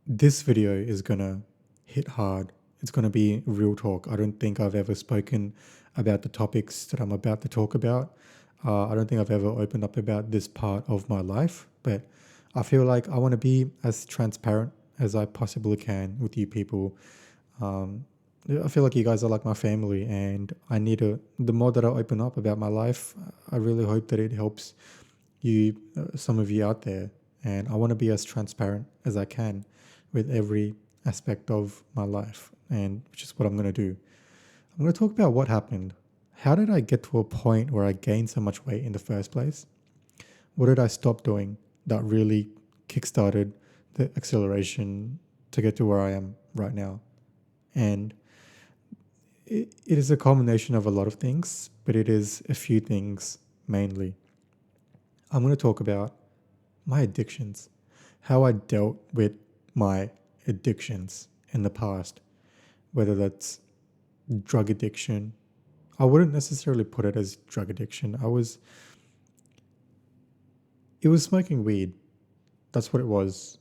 This video is gonna hit hard. It's gonna be real talk. I don't think I've ever spoken about the topics that I'm about to talk about. I don't think I've ever opened up about this part of my life, but I feel like I want to be as transparent as I possibly can with you people. Um, I feel like you guys are like my family, and I need to. The more that I open up about my life, I really hope that it helps you, some of you out there. And I want to be as transparent as I can with every aspect of my life, and which is what I'm going to do. I'm going to talk about what happened. How did I get to a point where I gained so much weight in the first place? What did I stop doing that really kickstarted the acceleration to get to where I am right now? And it is a combination of a lot of things, but it is a few things mainly. I'm going to talk about my addictions, how I dealt with my addictions in the past, whether that's drug addiction. I wouldn't necessarily put it as drug addiction. It was smoking weed. That's what it was.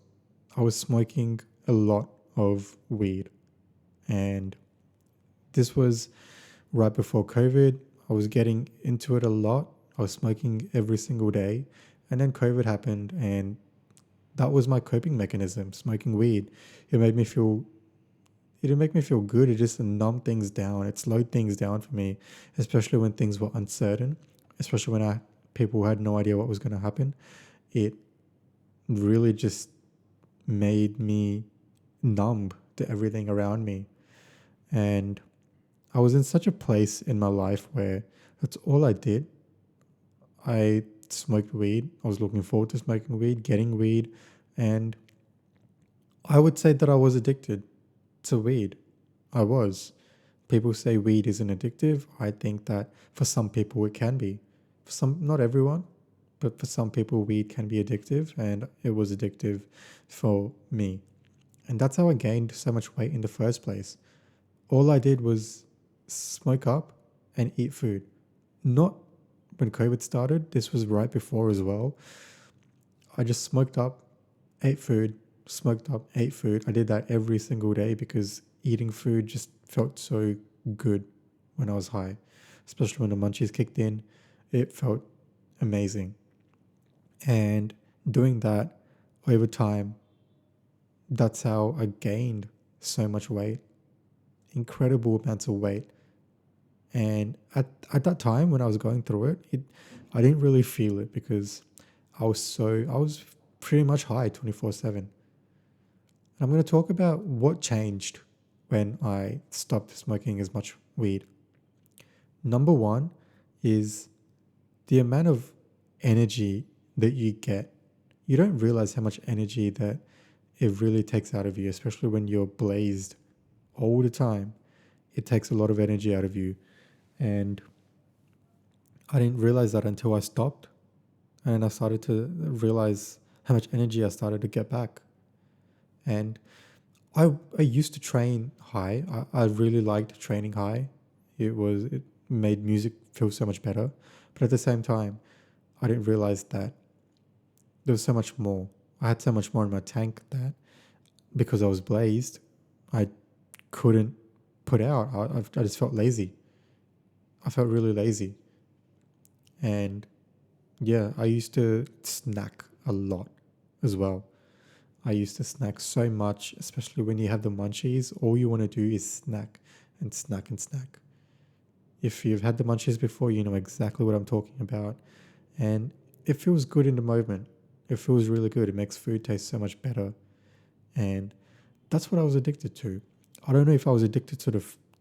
I was smoking a lot of weed. And this was right before COVID. I was getting into it a lot. I was smoking every single day. And then COVID happened, and that was my coping mechanism, smoking weed. It made me feel it didn't make me feel good. It just numbed things down. It slowed things down for me, especially when things were uncertain, especially when people had no idea what was going to happen. It really just made me numb to everything around me. And I was in such a place in my life where that's all I did. I smoked weed. I was looking forward to smoking weed, getting weed, and I would say that I was addicted to weed. I was. People say weed isn't addictive. I think that for some people it can be. For some, not everyone, but for some people weed can be addictive, and it was addictive for me. And that's how I gained so much weight in the first place. All I did was smoke up and eat food. Not when COVID started, this was right before as well. I just smoked up, ate food, smoked up, ate food. I did that every single day because eating food just felt so good when I was high, especially when the munchies kicked in. It felt amazing. And doing that over time, that's how I gained so much weight, incredible amounts of weight. And at that time when I was going through it, I didn't really feel it because I was pretty much high 24/7. I'm going to talk about what changed when I stopped smoking as much weed. Number one is the amount of energy that you get. You don't realize how much energy that it really takes out of you, especially when you're blazed all the time. It takes a lot of energy out of you. And I didn't realize that until I stopped. And I started to realize how much energy I started to get back. And I used to train high. I really liked training high. It made music feel so much better. But at the same time, I didn't realize that there was so much more. I had so much more in my tank that because I was blazed, I couldn't put out. I just felt lazy. I felt really lazy. And yeah, I used to snack a lot as well. I used to snack so much, especially when you have the munchies. All you want to do is snack and snack and snack. If you've had the munchies before, you know exactly what I'm talking about. And it feels good in the moment. It feels really good. It makes food taste so much better. And that's what I was addicted to. I don't know if I was addicted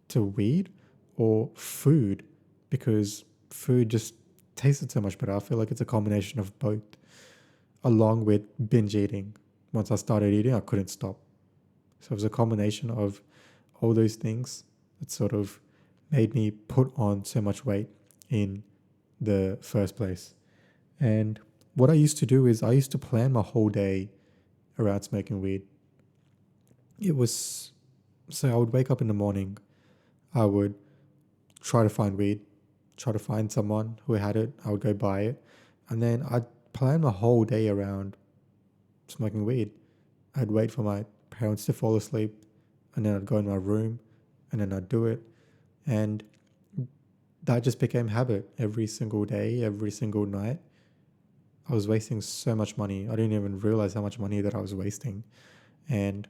to weed or food because food just tasted so much better. I feel like it's a combination of both, along with binge eating. Once I started eating, I couldn't stop. So it was a combination of all those things that sort of made me put on so much weight in the first place. And what I used to do is I used to plan my whole day around smoking weed. It was so I would wake up in the morning, I would try to find weed, try to find someone who had it, I would go buy it, and then I'd plan my whole day around smoking weed. I'd wait for my parents to fall asleep, and then I'd go in my room, and then I'd do it, and that just became habit every single day, every single night. I was wasting so much money. I didn't even realize how much money that I was wasting. And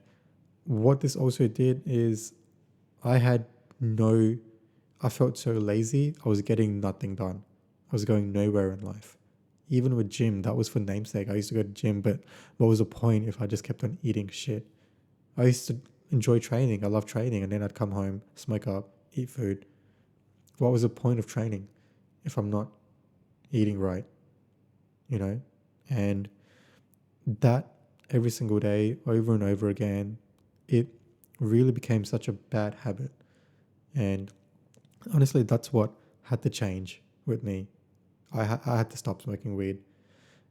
what this also did is I had no, I felt so lazy. I was getting nothing done. I was going nowhere in life. Even with gym, that was for namesake. I used to go to gym, but what was the point if I just kept on eating shit? I used to enjoy training. I love training. And then I'd come home, smoke up, eat food. What was the point of training if I'm not eating right, you know? And that every single day, over and over again, it really became such a bad habit. And honestly, that's what had to change with me. I had to stop smoking weed.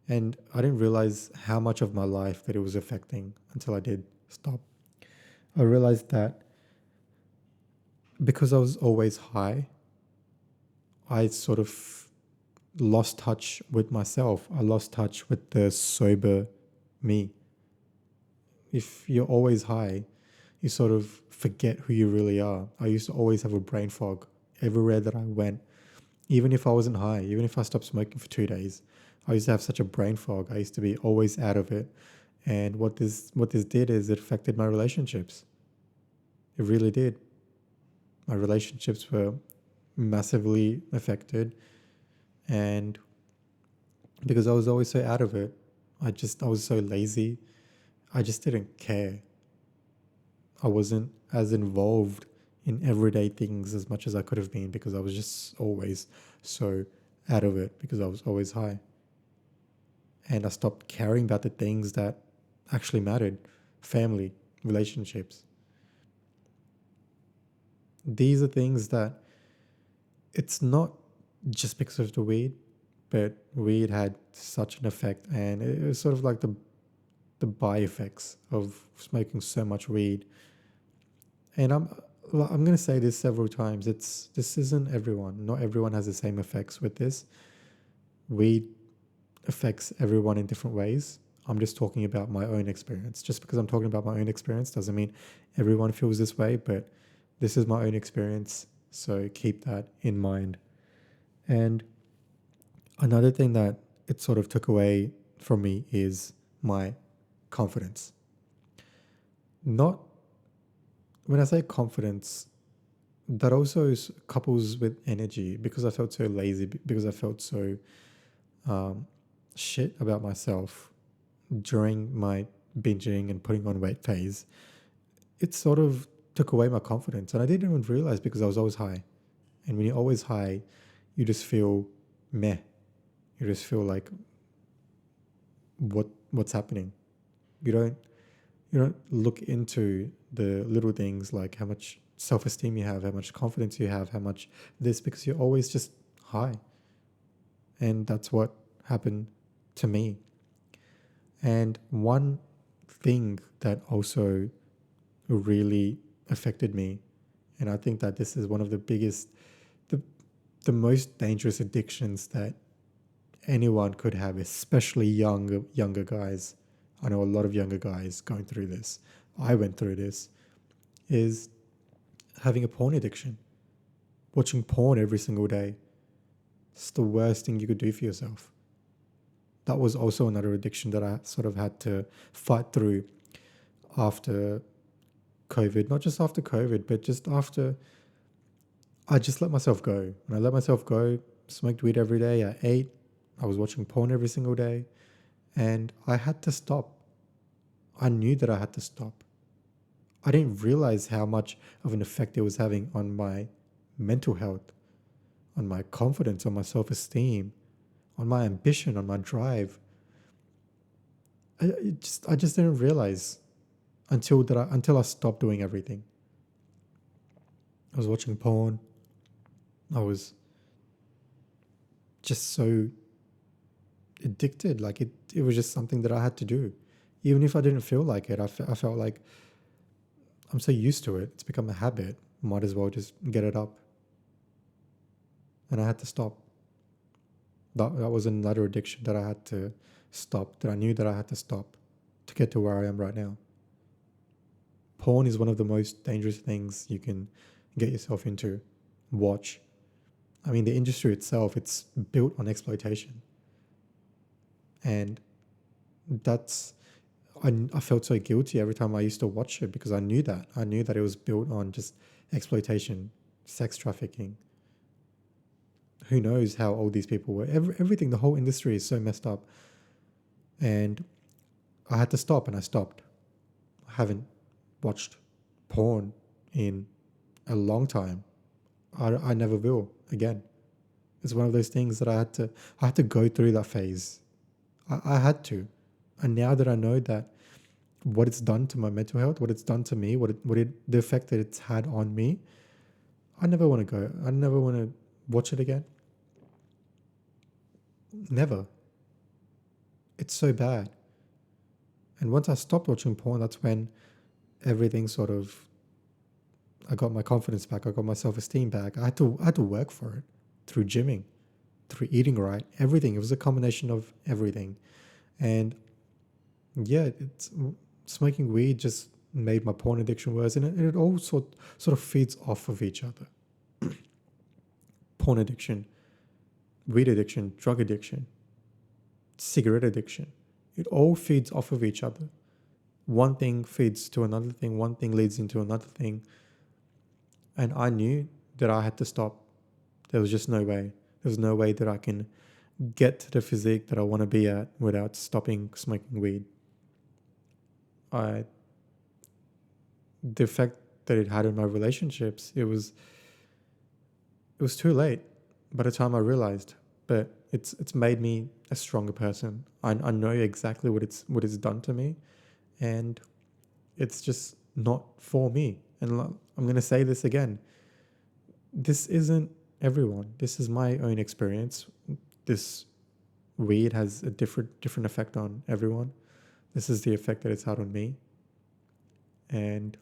And I didn't realize how much of my life that it was affecting until I did stop. I realized that because I was always high, I sort of lost touch with myself. I lost touch with the sober me. If you're always high, you sort of forget who you really are. I used to always have a brain fog everywhere that I went. Even if I wasn't high, even if I stopped smoking for 2 days, I used to have such a brain fog. I used to be always out of it. And what this did is it affected my relationships. It really did. My relationships were massively affected. And because I was always so out of it, I was so lazy. I just didn't care. I wasn't as involved in everyday things as much as I could have been because I was just always so out of it because I was always high. And I stopped caring about the things that actually mattered: family, relationships. These are things that it's not just because of the weed, but weed had such an effect, and it was sort of like the by effects of smoking so much weed. And I'm going to say this several times. This isn't everyone. Not everyone has the same effects with this. Weed affects everyone in different ways. I'm just talking about my own experience. Just because I'm talking about my own experience doesn't mean everyone feels this way, but this is my own experience. So keep that in mind. And another thing that it sort of took away from me is my confidence. Not when I say confidence, that also couples with energy because I felt so lazy, because I felt so shit about myself during my binging and putting on weight phase. It sort of took away my confidence, and I didn't even realize because I was always high. And when you're always high, you just feel meh. You just feel like what's happening. You don't look into the little things like how much self-esteem you have, how much confidence you have, how much this, because you're always just high. And that's what happened to me. And one thing that also really affected me, and I think that this is one of the biggest, the most dangerous addictions that anyone could have, especially younger guys. I know a lot of younger guys going through this. I went through this, is having a porn addiction. Watching porn every single day. It's the worst thing you could do for yourself. That was also another addiction that I sort of had to fight through after COVID. Not just after COVID, but just after I just let myself go. When I let myself go, smoked weed every day, I ate, I was watching porn every single day, and I had to stop. I knew that I had to stop. I didn't realize how much of an effect it was having on my mental health, on my confidence, on my self-esteem, on my ambition, on my drive. I just didn't realize until I stopped doing everything. I was watching porn. I was just so addicted. Like it was just something that I had to do. Even if I didn't feel like it, I felt like I'm so used to it. It's become a habit. Might as well just get it up. And I had to stop. That was another addiction that I had to stop, that I knew that I had to stop to get to where I am right now. Porn is one of the most dangerous things you can get yourself into. Watch. I mean, the industry itself, it's built on exploitation. And that's, I felt so guilty every time I used to watch it because I knew that. I knew that it was built on just exploitation, sex trafficking. Who knows how old these people were? Everything, the whole industry is so messed up. And I had to stop, and I stopped. I haven't watched porn in a long time. I never will again. It's one of those things that I had to go through that phase. I had to. And now that I know that what it's done to my mental health, what it's done to me, the effect that it's had on me, I never want to go. I never want to watch it again. Never. It's so bad. And once I stopped watching porn, that's when everything sort of, I got my confidence back. I got my self-esteem back. I had to work for it through gymming, through eating right, everything. It was a combination of everything. And yeah, smoking weed just made my porn addiction worse, and it all sort of feeds off of each other. Porn addiction, weed addiction, drug addiction, cigarette addiction. It all feeds off of each other. One thing feeds to another thing, one thing leads into another thing. And I knew that I had to stop. There was just no way. There was no way that I can get to the physique that I want to be at without stopping smoking weed. The effect that it had on my relationships, it was too late by the time I realized. But it's made me a stronger person. I know exactly what it's done to me, and it's just not for me. And I'm going to say this again. This isn't everyone. This is my own experience. This weed has a different effect on everyone. This is the effect that it's had on me. And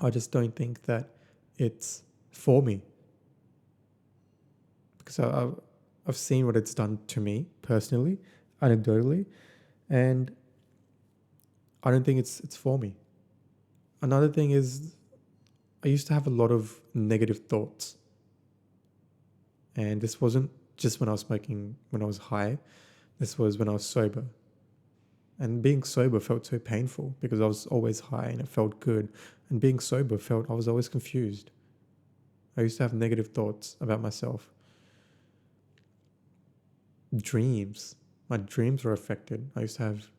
I just don't think that it's for me. Because I've seen what it's done to me personally, anecdotally, and I don't think it's for me. Another thing is, I used to have a lot of negative thoughts. And this wasn't just when I was smoking, when I was high. This was when I was sober. And being sober felt so painful because I was always high and it felt good. And being sober I was always confused. I used to have negative thoughts about myself. Dreams. My dreams were affected. I used to have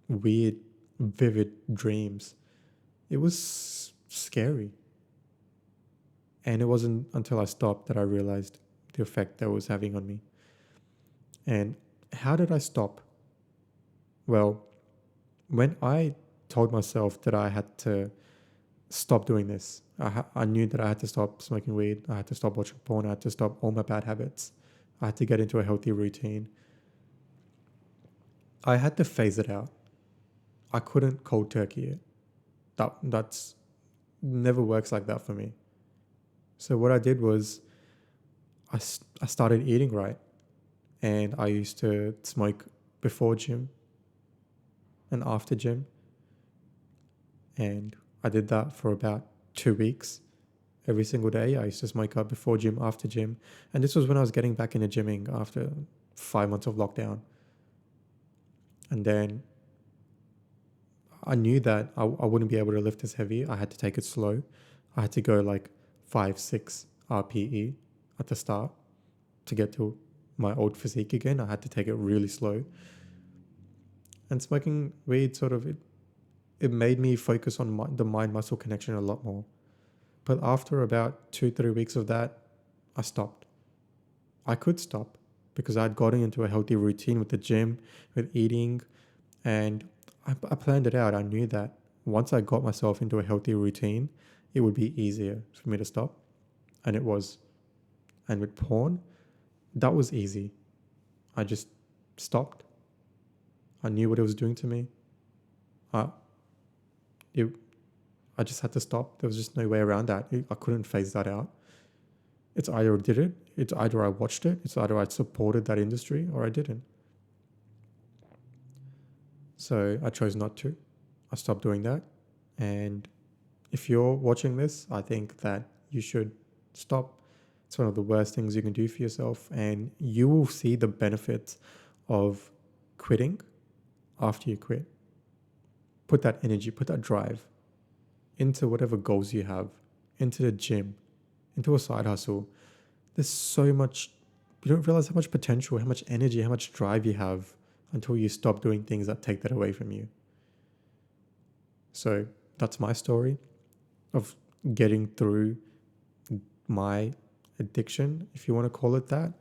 weird, vivid dreams. It was scary. And it wasn't until I stopped that I realized the effect that it was having on me. And how did I stop? Well, when I told myself that I had to stop doing this, I knew that I had to stop smoking weed, I had to stop watching porn, I had to stop all my bad habits, I had to get into a healthy routine. I had to phase it out. I couldn't cold turkey it. That's never works like that for me. So what I did was I started eating right, and I used to smoke before gym and after gym, and I did that for about 2 weeks. Every single day I used to smoke up before gym, after gym, and this was when I was getting back into gymming after 5 months of lockdown. And then I knew that I wouldn't be able to lift as heavy. I had to take it slow. I had to go like 5-6 RPE at the start to get to my old physique again. I had to take it really slow. And smoking weed it made me focus on the mind-muscle connection a lot more. But after about 2-3 weeks of that, I stopped. I could stop because I'd gotten into a healthy routine with the gym, with eating, and I planned it out. I knew that once I got myself into a healthy routine, it would be easier for me to stop. And it was. And with porn, that was easy. I just stopped. I knew what it was doing to me. I just had to stop. There was just no way around that. I couldn't phase that out. It's either I did it, it's either I watched it, it's either I supported that industry or I didn't. So I chose not to. I stopped doing that. And if you're watching this, I think that you should stop. It's one of the worst things you can do for yourself, and you will see the benefits of quitting after you quit. Put that energy, put that drive into whatever goals you have, into the gym, into a side hustle. There's so much, you don't realize how much potential, how much energy, how much drive you have until you stop doing things that take that away from you. So that's my story of getting through my addiction, if you want to call it that.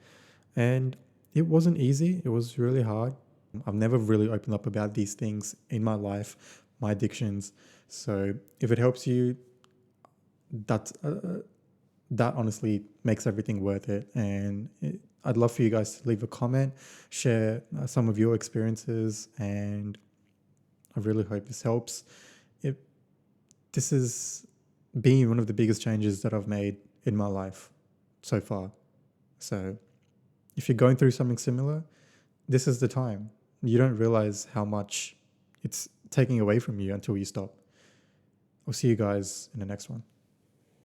And it wasn't easy, it was really hard. I've never really opened up about these things in my life, my addictions. So if it helps you, that honestly makes everything worth it. And I'd love for you guys to leave a comment, share some of your experiences, and I really hope this helps. This has been one of the biggest changes that I've made in my life so far. So if you're going through something similar, this is the time. You don't realize how much it's taking away from you until you stop. I'll see you guys in the next one.